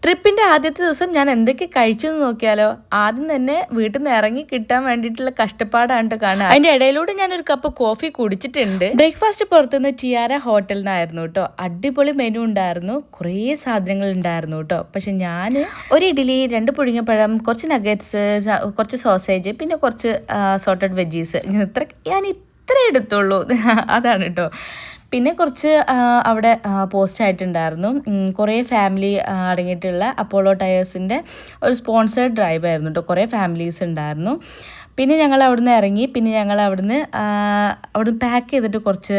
ട്രിപ്പിൻ്റെ ആദ്യത്തെ ദിവസം ഞാൻ എന്തൊക്കെ കഴിച്ചു എന്ന് നോക്കിയാലോ. ആദ്യം തന്നെ വീട്ടിൽ നിന്ന് ഇറങ്ങി കിട്ടാൻ വേണ്ടിയിട്ടുള്ള കഷ്ടപ്പാടാണ് ട്ടോ കാണുക. അതിൻ്റെ ഇടയിലൂടെ ഞാനൊരു കപ്പ് കോഫി കുടിച്ചിട്ടുണ്ട്. ബ്രേക്ക്ഫാസ്റ്റ് പുറത്തുനിന്ന് ടിയാര ഹോട്ടലിൽ നിന്നായിരുന്നു കേട്ടോ. അടിപൊളി മെനു ഉണ്ടായിരുന്നു, കുറേ സാധനങ്ങൾ ഉണ്ടായിരുന്നു കേട്ടോ. പക്ഷെ ഞാൻ ഒരു ഇഡ്ഡലി, 2 പുഴുങ്ങപ്പഴം, കുറച്ച് നഗറ്റ്സ്, കുറച്ച് സോസേജ്, പിന്നെ കുറച്ച് സോട്ടഡ് വെജീസ്, ഞാൻ ഇത്ര എടുത്തുള്ളൂ. അതാണ് കേട്ടോ. പിന്നെ കുറച്ച് അവിടെ പോസ്റ്റ് ആയിട്ടുണ്ടായിരുന്നു. കുറേ ഫാമിലി അടങ്ങിയിട്ടുള്ള അപ്പോളോ ടയേഴ്സിൻ്റെ ഒരു സ്പോൺസേഡ് ഡ്രൈവ് ആയിരുന്നു കേട്ടോ. കുറേ ഫാമിലീസ് ഉണ്ടായിരുന്നു. പിന്നെ ഞങ്ങൾ അവിടുന്ന് ഇറങ്ങി. പിന്നെ ഞങ്ങൾ അവിടുന്ന് പാക്ക് ചെയ്തിട്ട് കുറച്ച്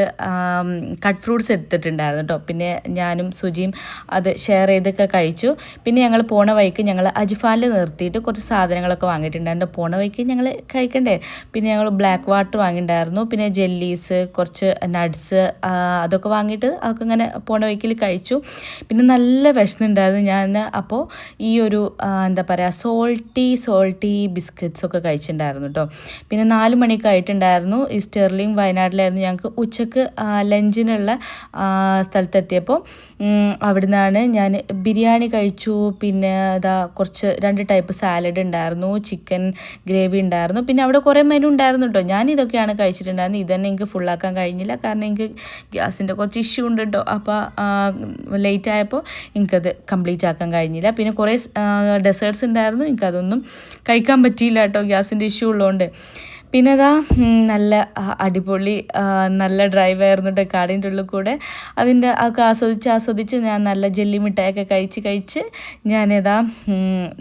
കട്ട് ഫ്രൂട്ട്സ് എടുത്തിട്ടുണ്ടായിരുന്നു കേട്ടോ. പിന്നെ ഞാനും സുജിയും അത് ഷെയർ ചെയ്തൊക്കെ കഴിച്ചു. പിന്നെ ഞങ്ങൾ പോണ വഴിക്ക് ഞങ്ങൾ അജ്ഫാനിൽ നിർത്തിയിട്ട് കുറച്ച് സാധനങ്ങളൊക്കെ വാങ്ങിയിട്ടുണ്ടായിരുന്നു. പോണ വഴിക്ക് ഞങ്ങൾ കഴിക്കണ്ടേ. പിന്നെ ഞങ്ങൾ ബ്ലാക്ക് വാട്ടർ വാങ്ങിയിട്ടുണ്ടായിരുന്നു. പിന്നെ ജെല്ലീസ്, കുറച്ച് നട്ട്സ്, അതൊക്കെ വാങ്ങിയിട്ട് അതൊക്കെ ഇങ്ങനെ പോണ വഴിക്കിൽ കഴിച്ചു. പിന്നെ നല്ല വിശന്നുണ്ടായിരുന്നു. ഞാൻ അപ്പോൾ ഈ ഒരു എന്താ പറയുക, സോൾട്ടി ബിസ്ക്കറ്റ്സൊക്കെ കഴിച്ചിട്ടുണ്ടായിരുന്നു കേട്ടോ. പിന്നെ 4 മണിയൊക്കെ ആയിട്ടുണ്ടായിരുന്നു. ഈ സ്റ്റെർലിംഗ് വയനാട്ടിലായിരുന്നു. ഞങ്ങൾക്ക് ഉച്ചക്ക് ലഞ്ചിനുള്ള സ്ഥലത്തെത്തിയപ്പോൾ അവിടെ നിന്നാണ് ഞാൻ ബിരിയാണി കഴിച്ചു. പിന്നെ കുറച്ച് 2 ടൈപ്പ് സാലഡ് ഉണ്ടായിരുന്നു, ചിക്കൻ ഗ്രേവി ഉണ്ടായിരുന്നു. പിന്നെ അവിടെ കുറേ മെനു ഉണ്ടായിരുന്നു കേട്ടോ. ഞാൻ ഇതൊക്കെയാണ് കഴിച്ചിട്ടുണ്ടായിരുന്നത്. ഇതന്നെ എനിക്ക് ഫുള്ളാക്കാൻ കഴിഞ്ഞില്ല, കാരണം എനിക്ക് ഗ്യാസിൻ്റെ കുറച്ച് ഇഷ്യൂ ഉണ്ട് കേട്ടോ. അപ്പോൾ ലേറ്റ് ആയപ്പോൾ എനിക്കത് കംപ്ലീറ്റ് ആക്കാൻ കഴിഞ്ഞില്ല. പിന്നെ കുറേ ഡെസേർട്ട്സ് ഉണ്ടായിരുന്നു, എനിക്കതൊന്നും കഴിക്കാൻ പറ്റിയില്ല കേട്ടോ, ഗ്യാസിൻ്റെ ഇഷ്യൂ ഉള്ളതുകൊണ്ട്. പിന്നെ നല്ല അടിപൊളി നല്ല ഡ്രൈവായിരുന്നു കേട്ടോ കാടിൻ്റെ ഉള്ളിൽ കൂടെ. അതിൻ്റെ ഒക്കെ ആസ്വദിച്ച് ഞാൻ നല്ല ജെല്ലി മിഠായൊക്കെ കഴിച്ച്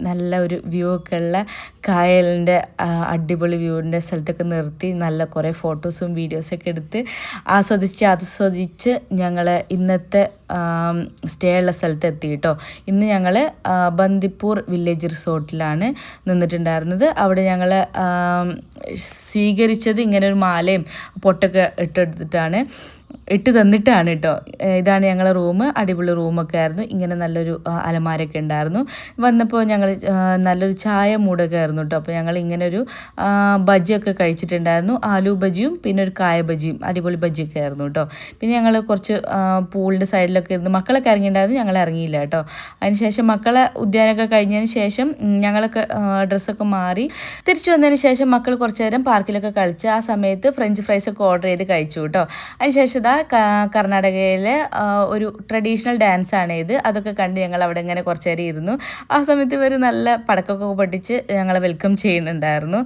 നല്ല ഒരു വ്യൂ ഒക്കെ ഉള്ള കായലിൻ്റെ അടിപൊളി വ്യൂവിൻ്റെ സ്ഥലത്തൊക്കെ നിർത്തി നല്ല കുറേ ഫോട്ടോസും വീഡിയോസൊക്കെ എടുത്ത് ആസ്വദിച്ച് ഞങ്ങൾ ഇന്നത്തെ സ്റ്റേ ഉള്ള സ്ഥലത്ത് എത്തി കേട്ടോ. ഇന്ന് ഞങ്ങൾ ബന്ദിപ്പൂർ വില്ലേജ് റിസോർട്ടിലാണ് നിന്നിട്ടുണ്ടായിരുന്നത്. അവിടെ ഞങ്ങൾ സ്വീകരിച്ചത് ഇങ്ങനെ ഒരു മാലയും പൊട്ടൊക്കെ ഇട്ട് തന്നിട്ടാണ് കേട്ടോ. ഇതാണ് ഞങ്ങളെ റൂം. അടിപൊളി റൂമൊക്കെ ആയിരുന്നു. ഇങ്ങനെ നല്ലൊരു അലമാരൊക്കെ ഉണ്ടായിരുന്നു. വന്നപ്പോൾ ഞങ്ങൾ നല്ലൊരു ചായ മൂടൊക്കെ ആയിരുന്നു കേട്ടോ. അപ്പോൾ ഞങ്ങൾ ഇങ്ങനെ ഒരു ബജിയൊക്കെ കഴിച്ചിട്ടുണ്ടായിരുന്നു. ആലു ബജിയും പിന്നെ ഒരു കായ ബജിയും, അടിപൊളി ബജിയൊക്കെ ആയിരുന്നു കേട്ടോ. പിന്നെ ഞങ്ങൾ കുറച്ച് പൂളിൻ്റെ സൈഡിലൊക്കെ ഇരുന്ന് മക്കളൊക്കെ ഇറങ്ങിയിട്ടുണ്ടായിരുന്നു. ഞങ്ങൾ ഇറങ്ങിയില്ല കേട്ടോ. അതിനുശേഷം മക്കളെ ഉദ്യാനമൊക്കെ കഴിഞ്ഞതിന് ശേഷം ഞങ്ങളൊക്കെ ഡ്രസ്സൊക്കെ മാറി തിരിച്ചു വന്നതിന് ശേഷം മക്കൾ കുറച്ച് നേരം പാർക്കിലൊക്കെ കളിച്ച് ആ സമയത്ത് ഫ്രഞ്ച് ഫ്രൈസൊക്കെ ഓർഡർ ചെയ്ത് കഴിച്ചു കേട്ടോ. അതിനുശേഷം കർണാടകയിലെ ഒരു ട്രഡീഷണൽ ഡാൻസാണ് ഇത്. അതൊക്കെ കണ്ട് ഞങ്ങൾ അവിടെ ഇങ്ങനെ കുറച്ച് നേരം ഇരുന്നു. ആ സമയത്ത് ഇവർ നല്ല പടക്കമൊക്കെ പൊട്ടിച്ച് ഞങ്ങളെ വെൽക്കം ചെയ്യുന്നുണ്ടായിരുന്നു.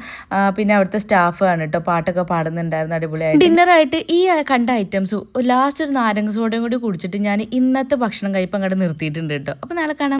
പിന്നെ അവിടുത്തെ സ്റ്റാഫ് ആണ് കേട്ടോ, പാട്ടൊക്കെ പാടുന്നുണ്ടായിരുന്നു അടിപൊളിയായിട്ട്. ഡിന്നറായിട്ട് ഈ കണ്ട ഐറ്റംസ് ലാസ്റ്റ് ഒരു നാരങ്ങ സോഡയും കൂടി കുടിച്ചിട്ട് ഞാൻ ഇന്നത്തെ ഭക്ഷണം കഴിപ്പം അങ്ങോട്ട് നിർത്തിയിട്ടുണ്ട് കേട്ടോ. അപ്പോൾ നാളെ കാണാം.